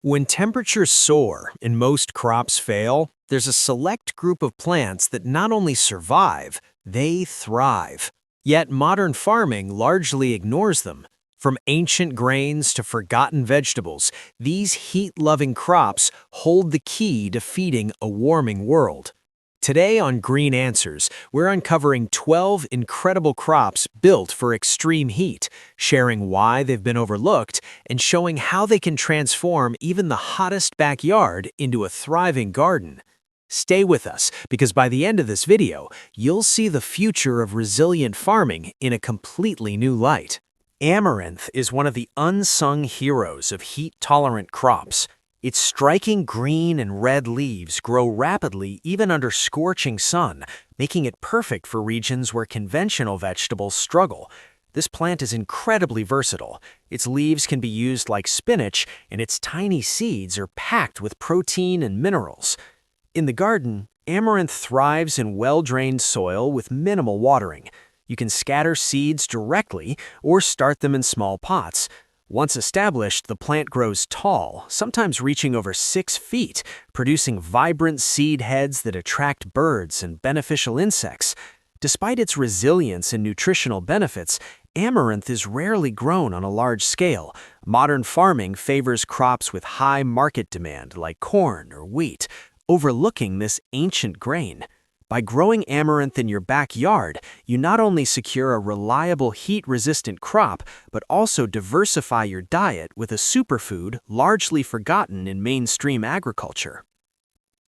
When temperatures soar and most crops fail, there's a select group of plants that not only survive, they thrive. Yet modern farming largely ignores them. From ancient grains to forgotten vegetables, these heat-loving crops hold the key to feeding a warming world. Today on Green Answers, we're uncovering 12 incredible crops built for extreme heat, sharing why they've been overlooked, and showing how they can transform even the hottest backyard into a thriving garden. Stay with us, because by the end of this video, you'll see the future of resilient farming in a completely new light. Amaranth is one of the unsung heroes of heat-tolerant crops. Its striking green and red leaves grow rapidly even under scorching sun, making it perfect for regions where conventional vegetables struggle. This plant is incredibly versatile. Its leaves can be used like spinach, and its tiny seeds are packed with protein and minerals. In the garden, amaranth thrives in well-drained soil with minimal watering. You can scatter seeds directly or start them in small pots. Once established, the plant grows tall, sometimes reaching over 6 feet, producing vibrant seed heads that attract birds and beneficial insects. Despite its resilience and nutritional benefits, amaranth is rarely grown on a large scale. Modern farming favors crops with high market demand like corn or wheat, overlooking this ancient grain. By growing amaranth in your backyard, you not only secure a reliable heat-resistant crop, but also diversify your diet with a superfood largely forgotten in mainstream agriculture.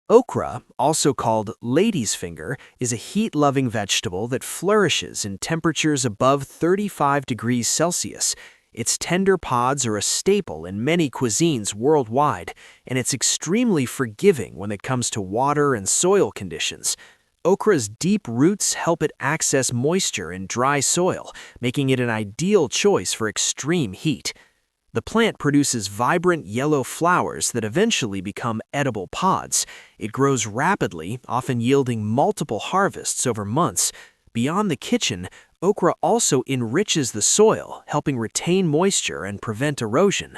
Okra, also called lady's finger, is a heat-loving vegetable that flourishes in temperatures above 35 degrees Celsius. Its tender pods are a staple in many cuisines worldwide, and it's extremely forgiving when it comes to water and soil conditions. Okra's deep roots help it access moisture in dry soil, making it an ideal choice for extreme heat. The plant produces vibrant yellow flowers that eventually become edible pods. It grows rapidly, often yielding multiple harvests over months. Beyond the kitchen, okra also enriches the soil, helping retain moisture and prevent erosion.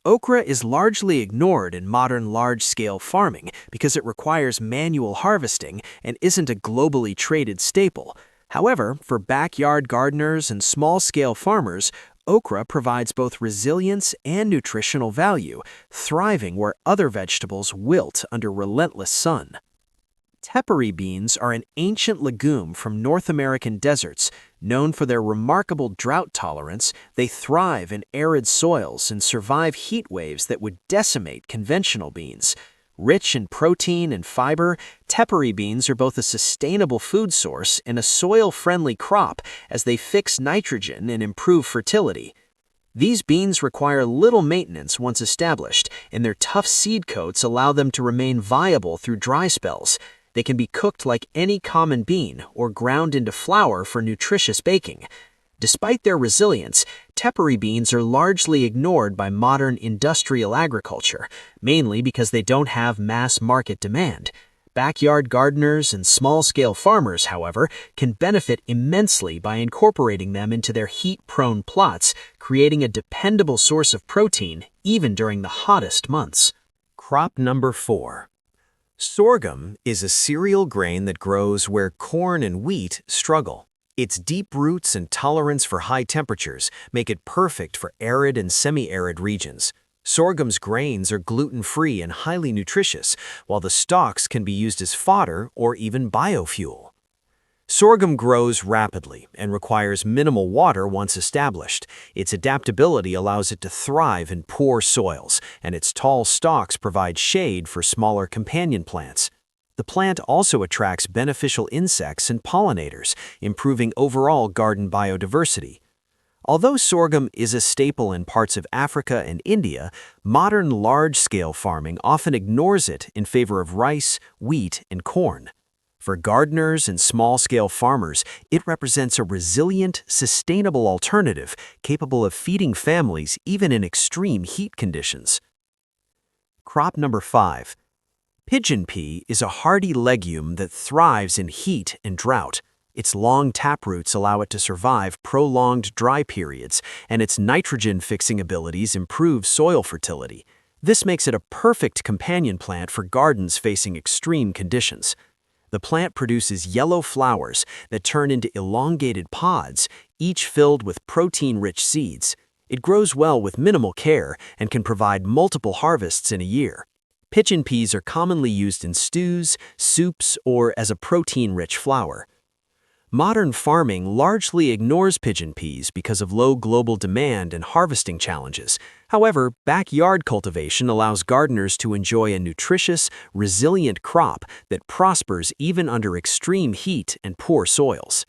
Okra is largely ignored in modern large-scale farming because it requires manual harvesting and isn't a globally traded staple. However, for backyard gardeners and small-scale farmers, okra provides both resilience and nutritional value, thriving where other vegetables wilt under relentless sun. Peppery beans are an ancient legume from North American deserts. Known for their remarkable drought tolerance, they thrive in arid soils and survive heat waves that would decimate conventional beans. Rich in protein and fiber, peppery beans are both a sustainable food source and a soil-friendly crop as they fix nitrogen and improve fertility. These beans require little maintenance once established, and their tough seed coats allow them to remain viable through dry spells. They can be cooked like any common bean or ground into flour for nutritious baking. Despite their resilience, peppery beans are largely ignored by modern industrial agriculture, mainly because they don't have mass market demand. Backyard gardeners and small-scale farmers, however, can benefit immensely by incorporating them into their heat-prone plots, creating a dependable source of protein even during the hottest months. Crop number 4. Sorghum is a cereal grain that grows where corn and wheat struggle. Its deep roots and tolerance for high temperatures make it perfect for arid and semi-arid regions. Sorghum's grains are gluten-free and highly nutritious, while the stalks can be used as fodder or even biofuel. Sorghum grows rapidly and requires minimal water once established. Its adaptability allows it to thrive in poor soils, and its tall stalks provide shade for smaller companion plants. The plant also attracts beneficial insects and pollinators, improving overall garden biodiversity. Although sorghum is a staple in parts of Africa and India, modern large-scale farming often ignores it in favor of rice, wheat, and corn. For gardeners and small-scale farmers, it represents a resilient, sustainable alternative capable of feeding families even in extreme heat conditions. Crop number 5. Pigeon pea is a hardy legume that thrives in heat and drought. Its long taproots allow it to survive prolonged dry periods, and its nitrogen-fixing abilities improve soil fertility. This makes it a perfect companion plant for gardens facing extreme conditions. The plant produces yellow flowers that turn into elongated pods, each filled with protein-rich seeds. It grows well with minimal care and can provide multiple harvests in a year. Pigeon peas are commonly used in stews, soups, or as a protein-rich flour. Modern farming largely ignores pigeon peas because of low global demand and harvesting challenges. However, backyard cultivation allows gardeners to enjoy a nutritious, resilient crop that prospers even under extreme heat and poor soils.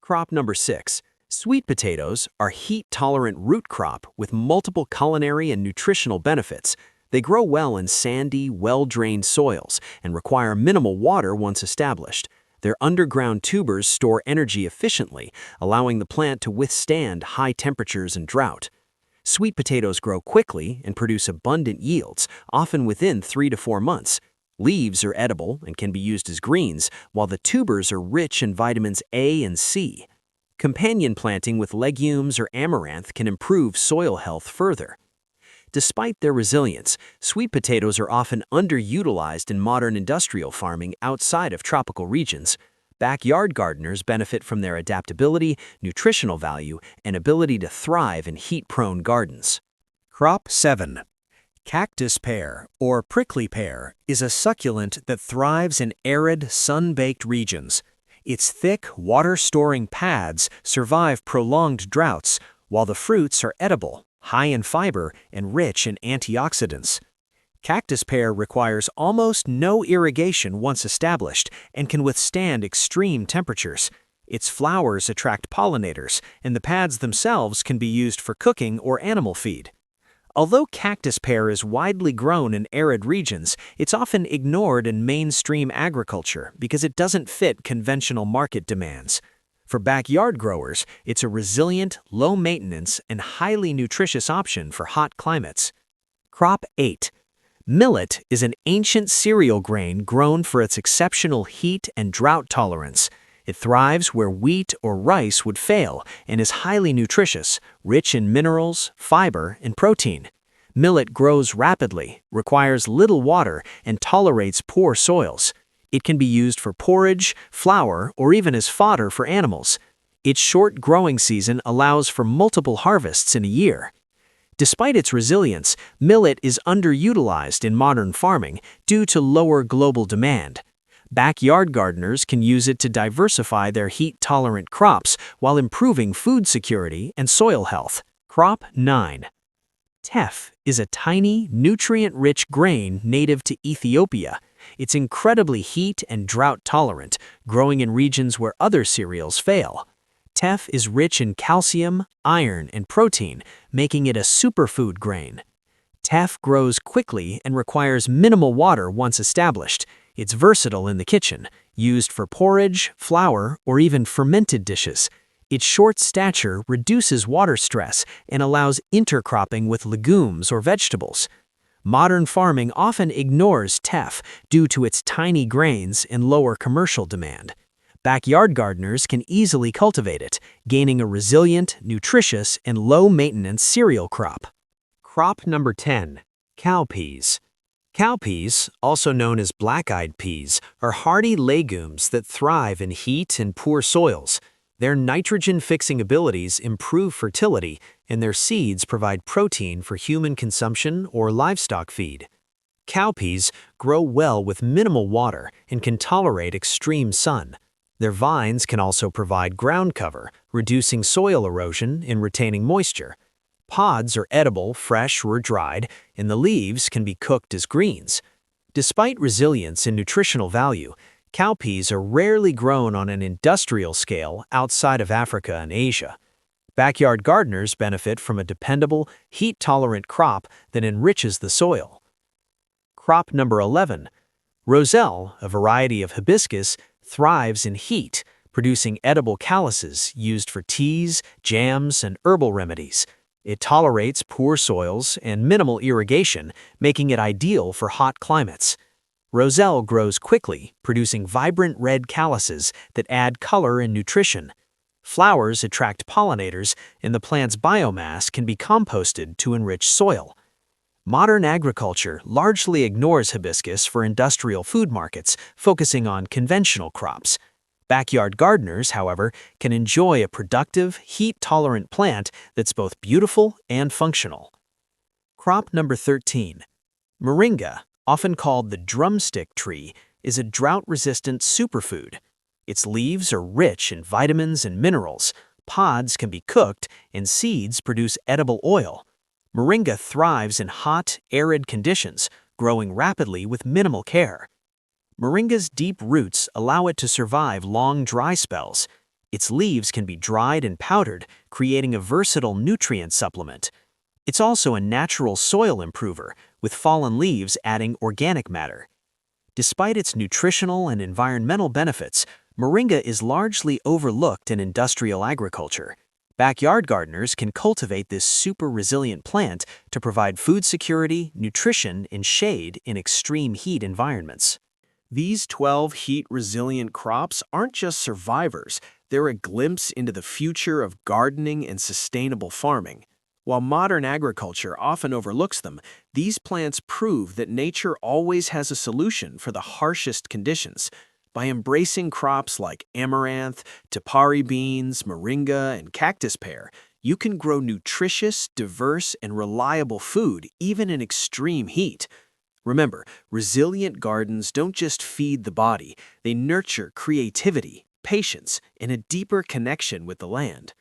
Crop number 6. Sweet potatoes are heat-tolerant root crop with multiple culinary and nutritional benefits. They grow well in sandy, well-drained soils and require minimal water once established. Their underground tubers store energy efficiently, allowing the plant to withstand high temperatures and drought. Sweet potatoes grow quickly and produce abundant yields, often within 3 to 4 months. Leaves are edible and can be used as greens, while the tubers are rich in vitamins A and C. Companion planting with legumes or amaranth can improve soil health further. Despite their resilience, sweet potatoes are often underutilized in modern industrial farming outside of tropical regions. Backyard gardeners benefit from their adaptability, nutritional value, and ability to thrive in heat-prone gardens. Crop 7. Cactus pear, or prickly pear, is a succulent that thrives in arid, sun-baked regions. Its thick, water-storing pads survive prolonged droughts, while the fruits are edible, high in fiber, and rich in antioxidants. Cactus pear requires almost no irrigation once established and can withstand extreme temperatures. Its flowers attract pollinators, and the pads themselves can be used for cooking or animal feed. Although cactus pear is widely grown in arid regions, it's often ignored in mainstream agriculture because it doesn't fit conventional market demands. For backyard growers, it's a resilient, low-maintenance, and highly nutritious option for hot climates. Crop 8. Millet is an ancient cereal grain grown for its exceptional heat and drought tolerance. It thrives where wheat or rice would fail and is highly nutritious, rich in minerals, fiber, and protein. Millet grows rapidly, requires little water, and tolerates poor soils. It can be used for porridge, flour, or even as fodder for animals. Its short growing season allows for multiple harvests in a year. Despite its resilience, millet is underutilized in modern farming due to lower global demand. Backyard gardeners can use it to diversify their heat-tolerant crops while improving food security and soil health. Crop 9. Teff is a tiny, nutrient-rich grain native to Ethiopia. It's incredibly heat and drought-tolerant, growing in regions where other cereals fail. Teff is rich in calcium, iron, and protein, making it a superfood grain. Teff grows quickly and requires minimal water once established. It's versatile in the kitchen, used for porridge, flour, or even fermented dishes. Its short stature reduces water stress and allows intercropping with legumes or vegetables. Modern farming often ignores teff due to its tiny grains and lower commercial demand. Backyard gardeners can easily cultivate it, gaining a resilient, nutritious, and low-maintenance cereal crop. Crop number 10. Cowpeas. Cowpeas, also known as black-eyed peas, are hardy legumes that thrive in heat and poor soils. Their nitrogen-fixing abilities improve fertility, and their seeds provide protein for human consumption or livestock feed. Cowpeas grow well with minimal water and can tolerate extreme sun. Their vines can also provide ground cover, reducing soil erosion and retaining moisture. Pods are edible, fresh or dried, and the leaves can be cooked as greens. Despite resilience and nutritional value, cowpeas are rarely grown on an industrial scale outside of Africa and Asia. Backyard gardeners benefit from a dependable, heat-tolerant crop that enriches the soil. Crop number 11. Roselle, a variety of hibiscus, thrives in heat, producing edible chalices used for teas, jams, and herbal remedies. It tolerates poor soils and minimal irrigation, making it ideal for hot climates. Roselle grows quickly, producing vibrant red chalices that add color and nutrition. Flowers attract pollinators, and the plant's biomass can be composted to enrich soil. Modern agriculture largely ignores hibiscus for industrial food markets, focusing on conventional crops. Backyard gardeners, however, can enjoy a productive, heat-tolerant plant that's both beautiful and functional. Crop number 13. Moringa, often called the drumstick tree, is a drought-resistant superfood. Its leaves are rich in vitamins and minerals, pods can be cooked, and seeds produce edible oil. Moringa thrives in hot, arid conditions, growing rapidly with minimal care. Moringa's deep roots allow it to survive long dry spells. Its leaves can be dried and powdered, creating a versatile nutrient supplement. It's also a natural soil improver, with fallen leaves adding organic matter. Despite its nutritional and environmental benefits, Moringa is largely overlooked in industrial agriculture. Backyard gardeners can cultivate this super resilient plant to provide food security, nutrition, and shade in extreme heat environments. These 12 heat-resilient crops aren't just survivors, they're a glimpse into the future of gardening and sustainable farming. While modern agriculture often overlooks them, these plants prove that nature always has a solution for the harshest conditions. By embracing crops like Amaranth, Peppery beans, Moringa, and Cactus pear, you can grow nutritious, diverse, and reliable food even in extreme heat. Remember, resilient gardens don't just feed the body, they nurture creativity, patience, and a deeper connection with the land.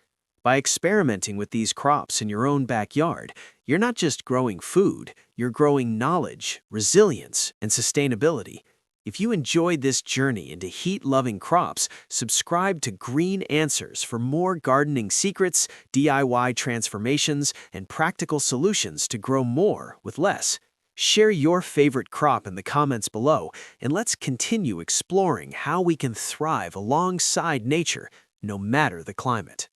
By experimenting with these crops in your own backyard, you're not just growing food, you're growing knowledge, resilience, and sustainability. If you enjoyed this journey into heat-loving crops, subscribe to Green Answers for more gardening secrets, DIY transformations, and practical solutions to grow more with less. Share your favorite crop in the comments below, and let's continue exploring how we can thrive alongside nature, no matter the climate.